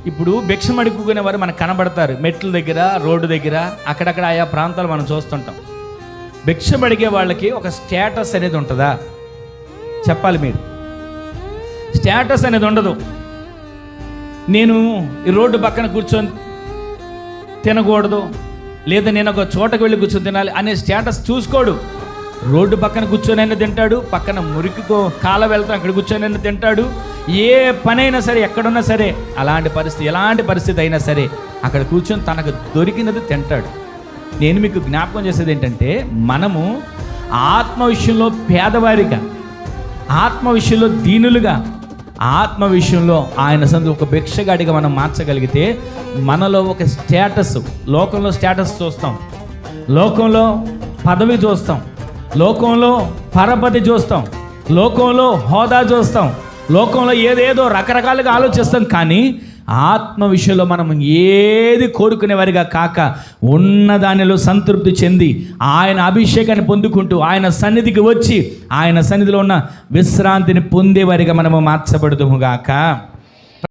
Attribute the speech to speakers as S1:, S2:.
S1: ఇప్పుడు భిక్షం అడుక్కునేవారు మనకు కనబడతారు, మెట్ల దగ్గర, రోడ్డు దగ్గర, అక్కడక్కడ ఆయా ప్రాంతాలు మనం చూస్తుంటాం. భిక్షం అడిగే వాళ్ళకి ఒక స్టేటస్ అనేది ఉంటుందా? చెప్పాలి మీరు. స్టేటస్ అనేది ఉండదు. నేను ఈ రోడ్డు పక్కన కూర్చొని తినకూడదు, లేదా నేను ఒక చోటకు వెళ్ళి కూర్చొని తినాలి అనే స్టేటస్ చూసుకోడు. రోడ్డు పక్కన కూర్చొనైనా తింటాడు, పక్కన మురికికో కాల వెళ్తాం అక్కడ కూర్చొనైనా తింటాడు. ఏ పనైనా సరే, ఎక్కడున్నా సరే, అలాంటి పరిస్థితి, ఎలాంటి పరిస్థితి అయినా సరే అక్కడ కూర్చొని తనకు దొరికినది తింటాడు. నేను మీకు జ్ఞాపకం చేసేది ఏంటంటే, మనము ఆత్మ విషయంలో పేదవారిగా, ఆత్మ విషయంలో దీనులుగా, ఆత్మ విషయంలో ఆయన సందు ఒక భిక్షగాడిగా మనం మార్చగలిగితే మనలో ఒక స్టేటస్, లోకంలో స్టేటస్ చూస్తాం, లోకంలో పదవి చూస్తాం, లోకంలో పరపతి చూస్తాం, లోకంలో హోదా చూస్తాం, లోకంలో ఏదేదో రకరకాలుగా ఆలోచిస్తాం. కానీ ఆత్మ విషయంలో మనం ఏది కోరుకునేవారిగా కాక ఉన్న దానిలో సంతృప్తి చెంది ఆయన అభిషేకాన్ని పొందుకుంటూ ఆయన సన్నిధికి వచ్చి ఆయన సన్నిధిలో ఉన్న విశ్రాంతిని పొందేవారిగా మనము మార్చబడుదుముగాక.